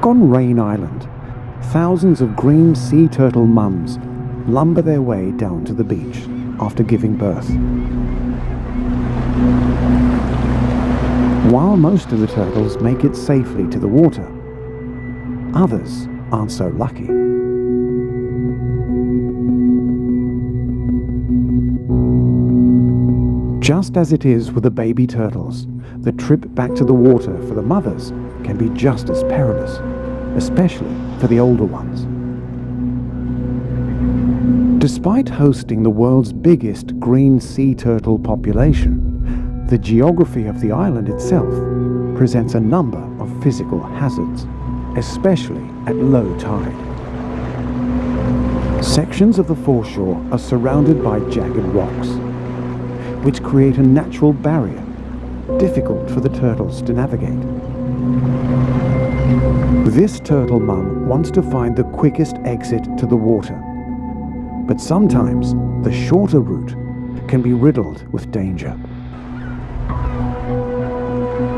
Back on Rain Island, thousands of green sea turtle mums lumber their way down to the beach after giving birth. While most of the turtles make it safely to the water, others aren't so lucky. Just as it is with the baby turtles, the trip back to the water for the mothers can be just as perilous, especially for the older ones. Despite hosting the world's biggest green sea turtle population, the geography of the island itself presents a number of physical hazards, especially at low tide. Sections of the foreshore are surrounded by jagged rocks, which create a natural barrier difficult for the turtles to navigate. This turtle mum wants to find the quickest exit to the water, but sometimes the shorter route can be riddled with danger.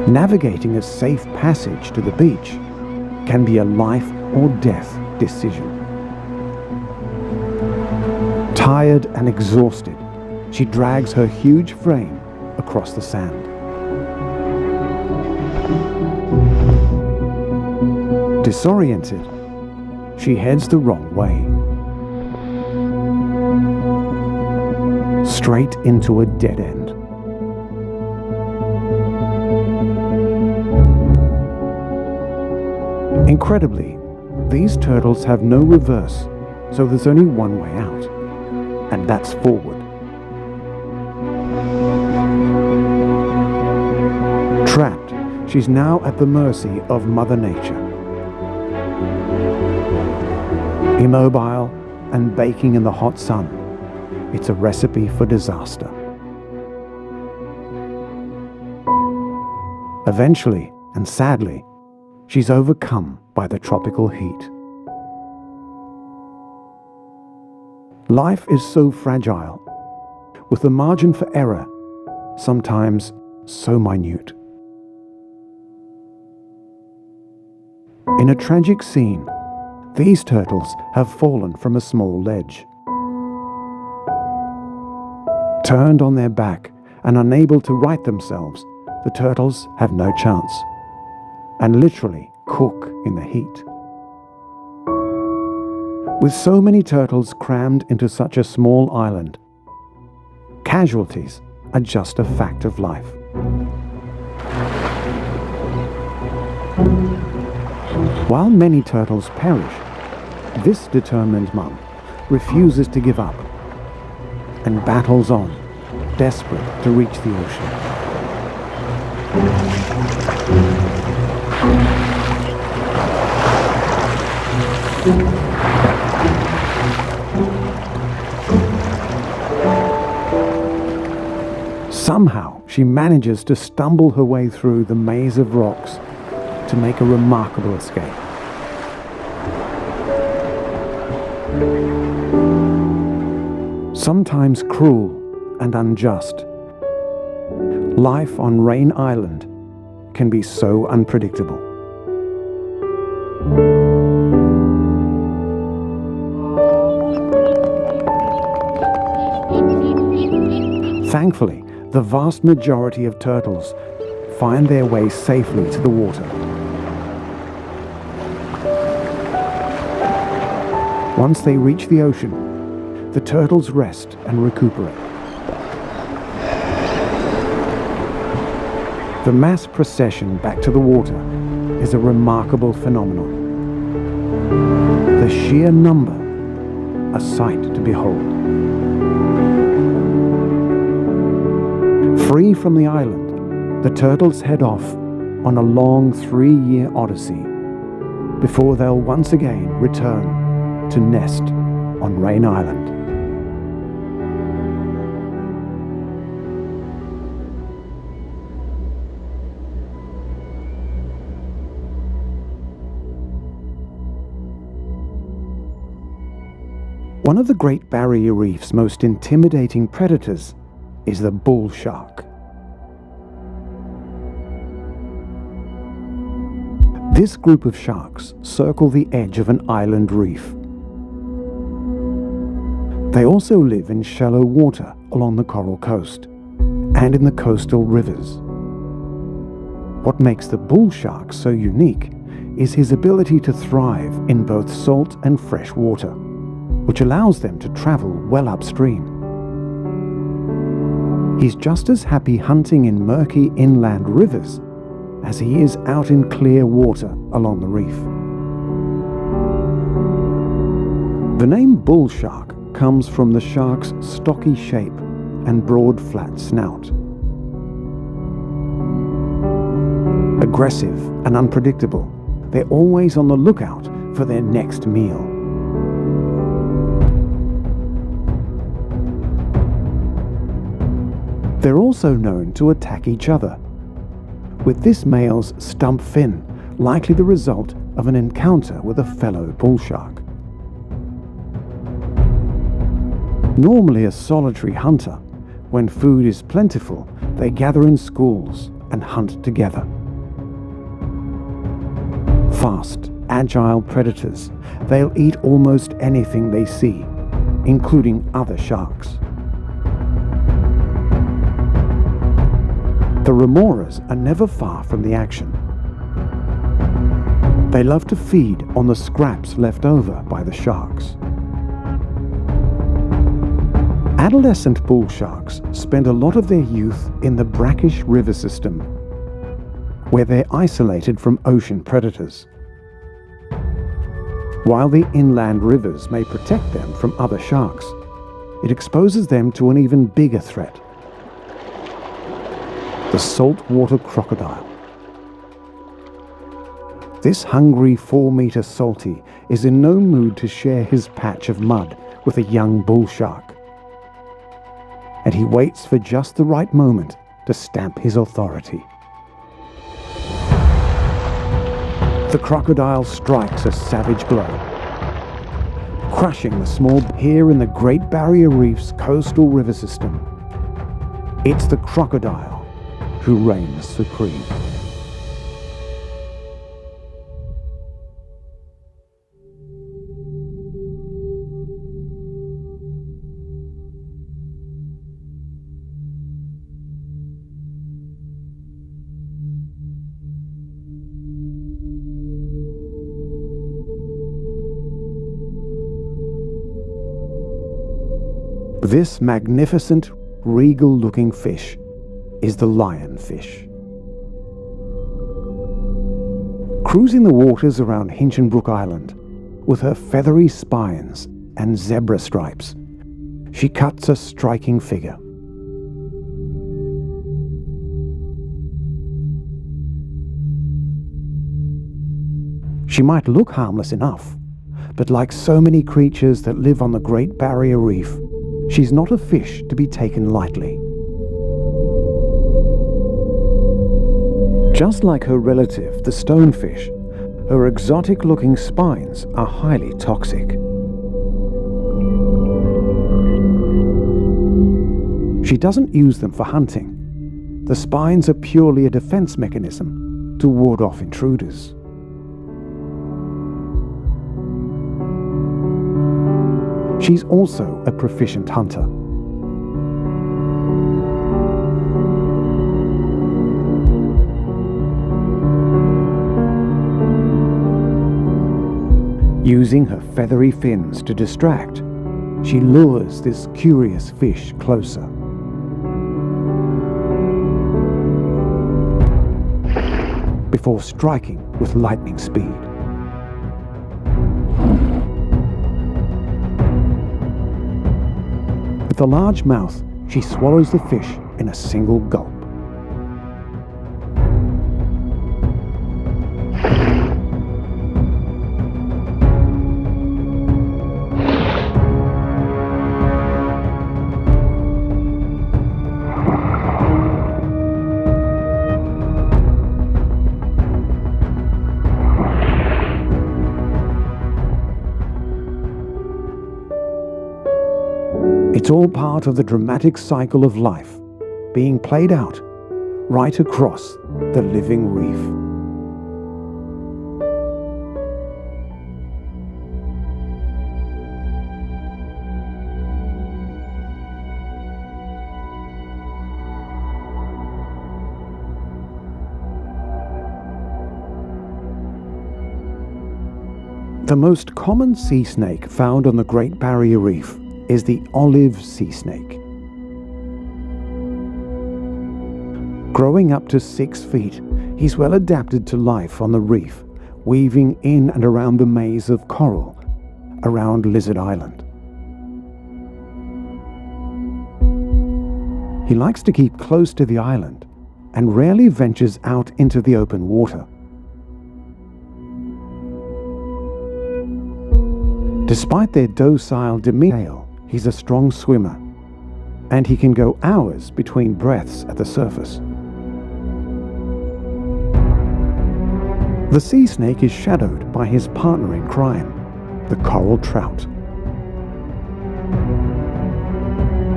Navigating a safe passage to the beach can be a life or death decision. Tired and exhausted, she drags her huge frame across the sand. Disoriented, she heads the wrong way, straight into a dead end. Incredibly, these turtles have no reverse, so there's only one way out, and that's forward. Trapped, she's now at the mercy of Mother Nature. Immobile and baking in the hot sun, it's a recipe for disaster. Eventually, and sadly, she's overcome by the tropical heat. Life is so fragile, with the margin for error sometimes so minute. In a tragic scene, these turtles have fallen from a small ledge. Turned on their back and unable to right themselves, the turtles have no chance, and literally cook in the heat. With so many turtles crammed into such a small island, casualties are just a fact of life. While many turtles perish, this determined mum refuses to give up and battles on, desperate to reach the ocean. Somehow, she manages to stumble her way through the maze of rocks to make a remarkable escape. Sometimes cruel and unjust, life on Rain Island can be so unpredictable. Thankfully, the vast majority of turtles find their way safely to the water. Once they reach the ocean, the turtles rest and recuperate. The mass procession back to the water is a remarkable phenomenon. The sheer number, a sight to behold. Free from the island, the turtles head off on a long 3-year odyssey before they'll once again return to nest on Rain Island. One of the Great Barrier Reef's most intimidating predators is the bull shark. This group of sharks circle the edge of an island reef. They also live in shallow water along the coral coast and in the coastal rivers. What makes the bull shark so unique is his ability to thrive in both salt and fresh water, which allows them to travel well upstream. He's just as happy hunting in murky inland rivers as he is out in clear water along the reef. The name bull shark comes from the shark's stocky shape and broad flat snout. Aggressive and unpredictable, they're always on the lookout for their next meal. They're also known to attack each other, with this male's stump fin likely the result of an encounter with a fellow bull shark. Normally a solitary hunter, when food is plentiful, they gather in schools and hunt together. Fast, agile predators, they'll eat almost anything they see, including other sharks. The remoras are never far from the action. They love to feed on the scraps left over by the sharks. Adolescent bull sharks spend a lot of their youth in the brackish river system, where they're isolated from ocean predators. While the inland rivers may protect them from other sharks, it exposes them to an even bigger threat: the saltwater crocodile. This hungry 4-meter salty is in no mood to share his patch of mud with a young bull shark, and he waits for just the right moment to stamp his authority. The crocodile strikes a savage blow, crushing the small here in the Great Barrier Reef's coastal river system. It's the crocodile who reigns supreme. This magnificent, regal-looking fish is the lionfish. Cruising the waters around Hinchinbrook Island, with her feathery spines and zebra stripes, she cuts a striking figure. She might look harmless enough, but like so many creatures that live on the Great Barrier Reef, she's not a fish to be taken lightly. Just like her relative, the stonefish, her exotic-looking spines are highly toxic. She doesn't use them for hunting. The spines are purely a defense mechanism to ward off intruders. She's also a proficient hunter. Using her feathery fins to distract, she lures this curious fish closer. Before striking with lightning speed. With a large mouth, she swallows the fish in a single gulp. It's all part of the dramatic cycle of life being played out right across the living reef. The most common sea snake found on the Great Barrier Reef is the olive sea snake. Growing up to 6 feet, he's well adapted to life on the reef, weaving in and around the maze of coral around Lizard Island. He likes to keep close to the island and rarely ventures out into the open water. Despite their docile demeanor, he's a strong swimmer, and he can go hours between breaths at the surface. The sea snake is shadowed by his partner in crime, the coral trout.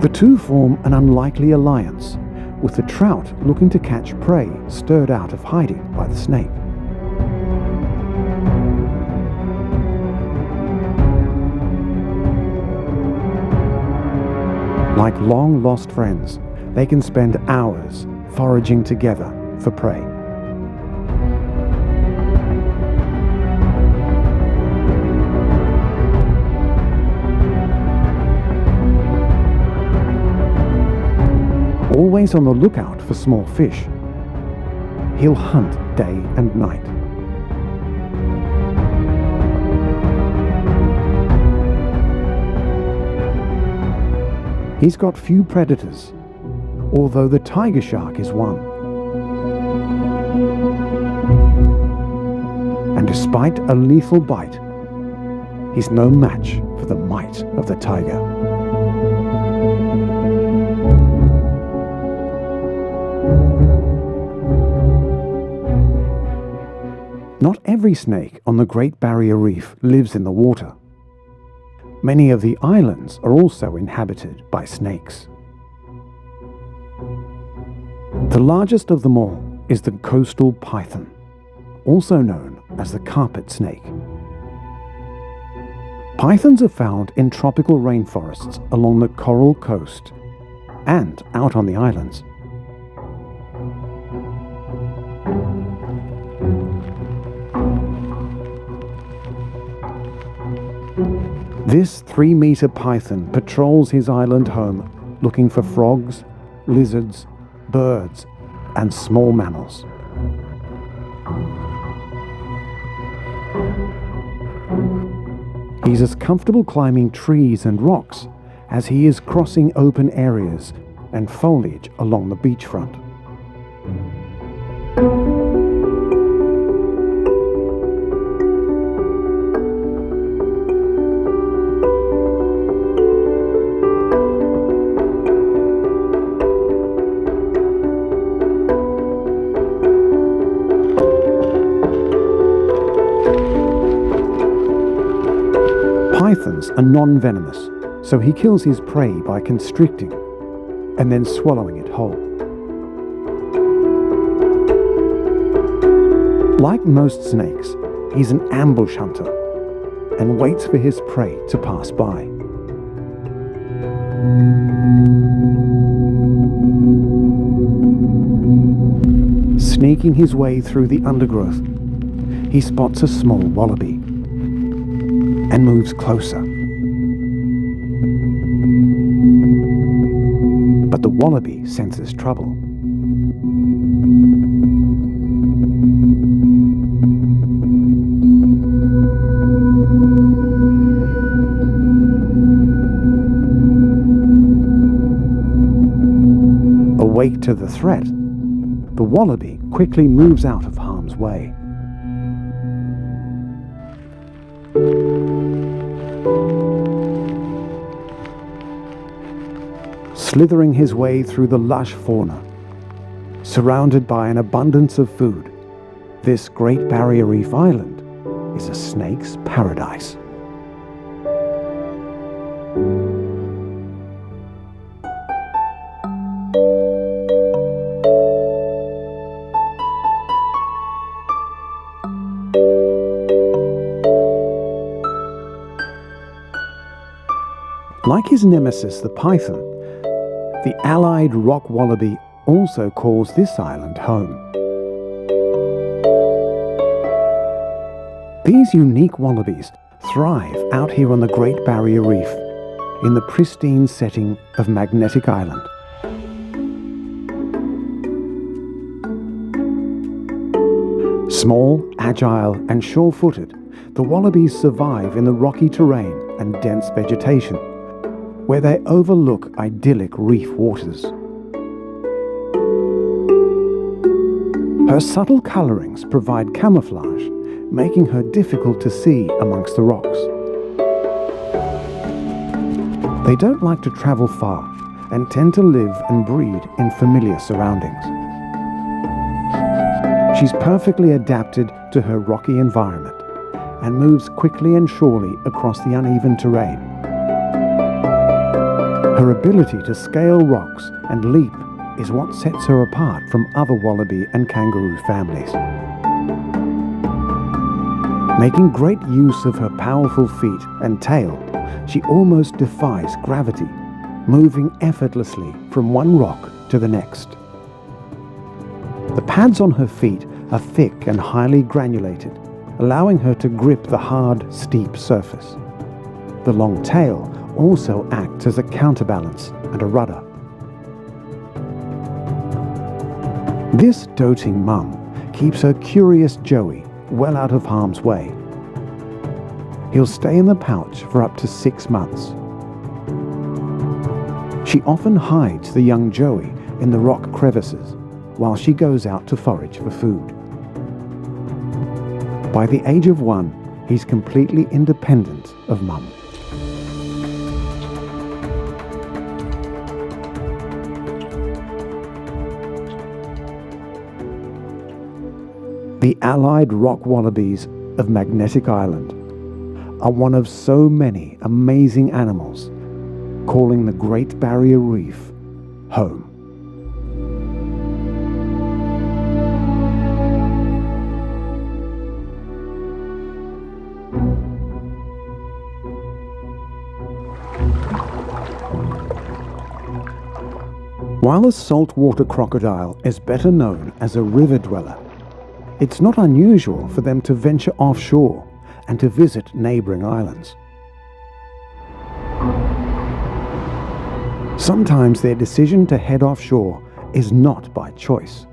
The two form an unlikely alliance, with the trout looking to catch prey stirred out of hiding by the snake. Like long-lost friends, they can spend hours foraging together for prey. Always on the lookout for small fish, he'll hunt day and night. He's got few predators, although the tiger shark is one. And despite a lethal bite, he's no match for the might of the tiger. Not every snake on the Great Barrier Reef lives in the water. Many of the islands are also inhabited by snakes. The largest of them all is the coastal python, also known as the carpet snake. Pythons are found in tropical rainforests along the coral coast and out on the islands. This 3-meter python patrols his island home looking for frogs, lizards, birds, and small mammals. He's as comfortable climbing trees and rocks as he is crossing open areas and foliage along the beachfront. Pythons are non-venomous, so he kills his prey by constricting and then swallowing it whole. Like most snakes, he's an ambush hunter and waits for his prey to pass by. Sneaking his way through the undergrowth, he spots a small wallaby and moves closer. But the wallaby senses trouble. Awake to the threat, the wallaby quickly moves out of harm's way. Slithering his way through the lush fauna, surrounded by an abundance of food, this Great Barrier Reef island is a snake's paradise. Like his nemesis, the python, the allied rock wallaby also calls this island home. These unique wallabies thrive out here on the Great Barrier Reef, in the pristine setting of Magnetic Island. Small, agile and sure-footed, the wallabies survive in the rocky terrain and dense vegetation, where they overlook idyllic reef waters. Her subtle colourings provide camouflage, making her difficult to see amongst the rocks. They don't like to travel far and tend to live and breed in familiar surroundings. She's perfectly adapted to her rocky environment and moves quickly and surely across the uneven terrain. Her ability to scale rocks and leap is what sets her apart from other wallaby and kangaroo families. Making great use of her powerful feet and tail, she almost defies gravity, moving effortlessly from one rock to the next. The pads on her feet are thick and highly granulated, allowing her to grip the hard, steep surface. The long tail also acts as a counterbalance and a rudder. This doting mum keeps her curious Joey well out of harm's way. He'll stay in the pouch for up to 6 months. She often hides the young Joey in the rock crevices while she goes out to forage for food. By the age of 1, he's completely independent of mum. The allied rock wallabies of Magnetic Island are one of so many amazing animals, calling the Great Barrier Reef home. While the saltwater crocodile is better known as a river dweller, it's not unusual for them to venture offshore and to visit neighboring islands. Sometimes their decision to head offshore is not by choice.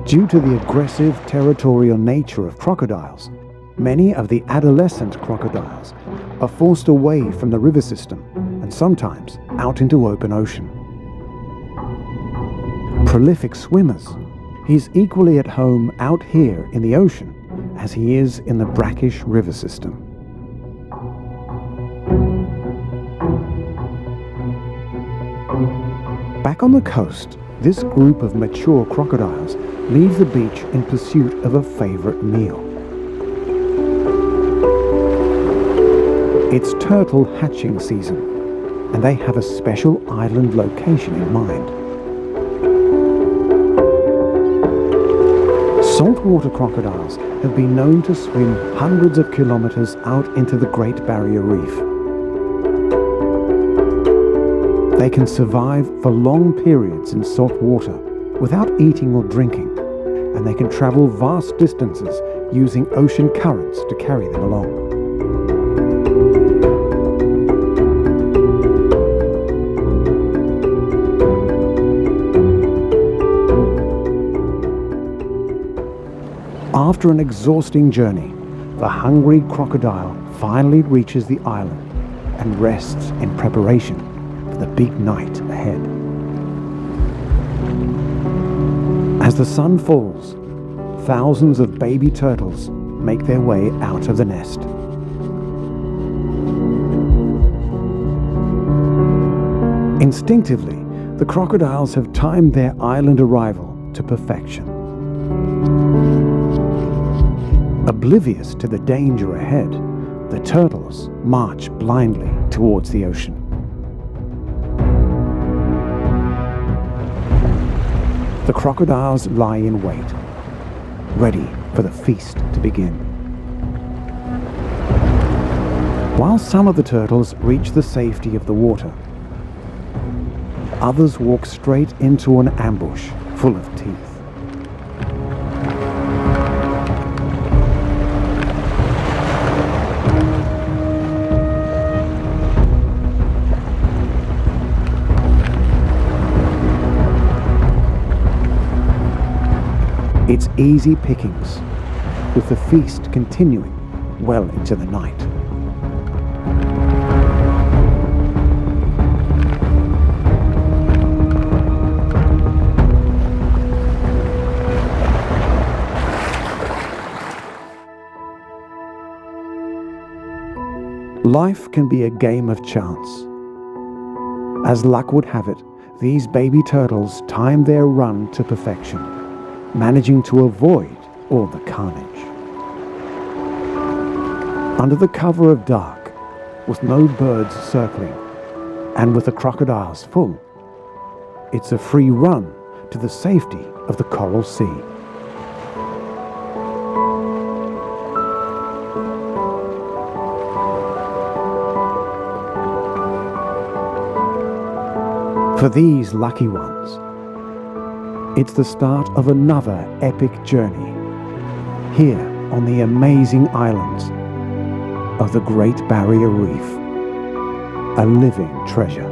Due to the aggressive territorial nature of crocodiles, many of the adolescent crocodiles are forced away from the river system and sometimes out into open ocean. Prolific swimmers, he's equally at home out here in the ocean as he is in the brackish river system. Back on the coast, this group of mature crocodiles leave the beach in pursuit of a favorite meal. It's turtle hatching season, and they have a special island location in mind. Saltwater crocodiles have been known to swim hundreds of kilometers out into the Great Barrier Reef. They can survive for long periods in salt water without eating or drinking, and they can travel vast distances using ocean currents to carry them along. After an exhausting journey, the hungry crocodile finally reaches the island and rests in preparation for the big night ahead. As the sun falls, thousands of baby turtles make their way out of the nest. Instinctively, the crocodiles have timed their island arrival to perfection. Oblivious to the danger ahead, the turtles march blindly towards the ocean. The crocodiles lie in wait, ready for the feast to begin. While some of the turtles reach the safety of the water, others walk straight into an ambush full of teeth. easy pickings, with the feast continuing well into the night. Life can be a game of chance. As luck would have it, these baby turtles timed their run to perfection, managing to avoid all the carnage. Under the cover of dark, with no birds circling, and with the crocodiles full, it's a free run to the safety of the coral sea. For these lucky ones, it's the start of another epic journey here on the amazing islands of the Great Barrier Reef, a living treasure.